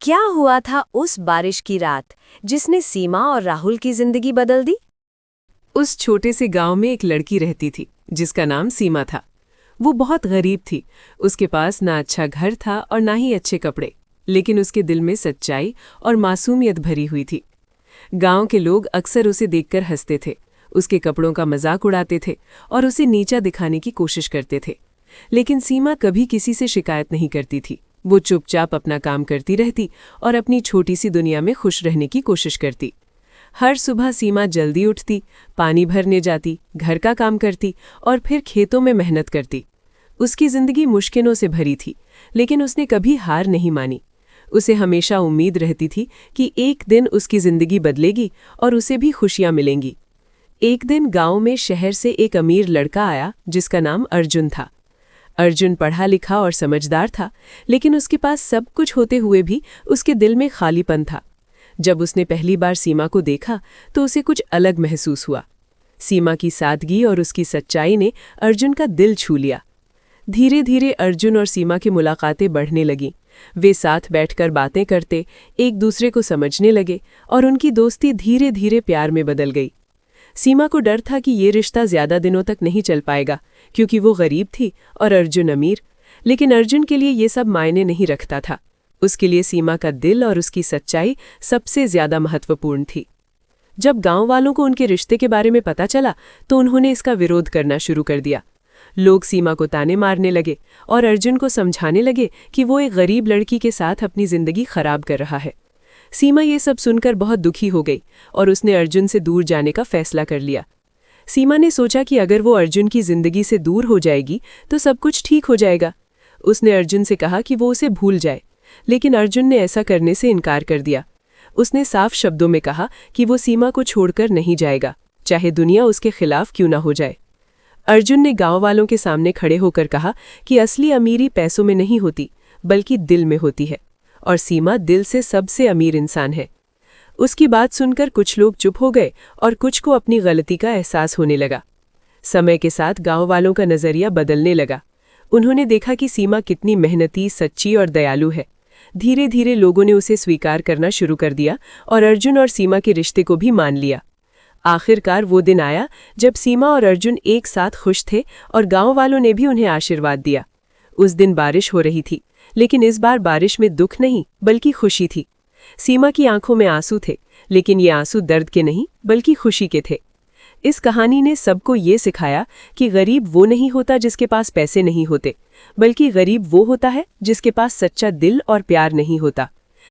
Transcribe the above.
क्या हुआ था उस बारिश की रात जिसने सीमा और राहुल की जिंदगी बदल दी? उस छोटे से गांव में एक लड़की रहती थी जिसका नाम सीमा था। वो बहुत गरीब थी। उसके पास ना अच्छा घर था और ना ही अच्छे कपड़े, लेकिन उसके दिल में सच्चाई और मासूमियत भरी हुई थी। गांव के लोग अक्सर उसे देखकर हंसते थे, उसके कपड़ों का मजाक उड़ाते थे और उसे नीचा दिखाने की कोशिश करते थे। लेकिन सीमा कभी किसी से शिकायत नहीं करती थी। वो चुपचाप अपना काम करती रहती और अपनी छोटी सी दुनिया में खुश रहने की कोशिश करती। हर सुबह सीमा जल्दी उठती, पानी भरने जाती, घर का काम करती और फिर खेतों में मेहनत करती। उसकी जिंदगी मुश्किलों से भरी थी, लेकिन उसने कभी हार नहीं मानी। उसे हमेशा उम्मीद रहती थी कि एक दिन उसकी जिंदगी बदलेगी और उसे भी खुशियां मिलेंगी। एक दिन गांव में शहर से एक अमीर लड़का आया जिसका नाम अर्जुन था। अर्जुन पढ़ा लिखा और समझदार था, लेकिन उसके पास सब कुछ होते हुए भी उसके दिल में खालीपन था। जब उसने पहली बार सीमा को देखा तो उसे कुछ अलग महसूस हुआ। सीमा की सादगी और उसकी सच्चाई ने अर्जुन का दिल छू लिया। धीरे धीरे अर्जुन और सीमा की मुलाकातें बढ़ने लगीं। वे साथ बैठकर बातें करते, एक दूसरे को समझने लगे और उनकी दोस्ती धीरे धीरे प्यार में बदल गई। सीमा को डर था कि ये रिश्ता ज्यादा दिनों तक नहीं चल पाएगा, क्योंकि वो गरीब थी और अर्जुन अमीर। लेकिन अर्जुन के लिए ये सब मायने नहीं रखता था। उसके लिए सीमा का दिल और उसकी सच्चाई सबसे ज्यादा महत्वपूर्ण थी। जब गांव वालों को उनके रिश्ते के बारे में पता चला तो उन्होंने इसका विरोध करना शुरू कर दिया। लोग सीमा को ताने मारने लगे और अर्जुन को समझाने लगे कि वो एक गरीब लड़की के साथ अपनी जिंदगी खराब कर रहा है। सीमा ये सब सुनकर बहुत दुखी हो गई और उसने अर्जुन से दूर जाने का फैसला कर लिया। सीमा ने सोचा कि अगर वो अर्जुन की जिंदगी से दूर हो जाएगी तो सब कुछ ठीक हो जाएगा। उसने अर्जुन से कहा कि वो उसे भूल जाए, लेकिन अर्जुन ने ऐसा करने से इनकार कर दिया। उसने साफ शब्दों में कहा कि वो सीमा को छोड़कर नहीं जाएगा, चाहे दुनिया उसके खिलाफ क्यों ना हो जाए। अर्जुन ने गांव वालों के सामने खड़े होकर कहा कि असली अमीरी पैसों में नहीं होती, बल्कि दिल में होती है, और सीमा दिल से सबसे अमीर इंसान है। उसकी बात सुनकर कुछ लोग चुप हो गए और कुछ को अपनी गलती का एहसास होने लगा। समय के साथ गांव वालों का नजरिया बदलने लगा। उन्होंने देखा कि सीमा कितनी मेहनती, सच्ची और दयालु है। धीरे धीरे लोगों ने उसे स्वीकार करना शुरू कर दिया और अर्जुन और सीमा के रिश्ते को भी मान लिया। आखिरकार वो दिन आया जब सीमा और अर्जुन एक साथ खुश थे और गांव वालों ने भी उन्हें आशीर्वाद दिया। उस दिन बारिश हो रही थी, लेकिन इस बार बारिश में दुख नहीं बल्कि खुशी थी। सीमा की आंखों में आंसू थे, लेकिन ये आंसू दर्द के नहीं बल्कि खुशी के थे। इस कहानी ने सबको ये सिखाया कि गरीब वो नहीं होता जिसके पास पैसे नहीं होते, बल्कि गरीब वो होता है जिसके पास सच्चा दिल और प्यार नहीं होता।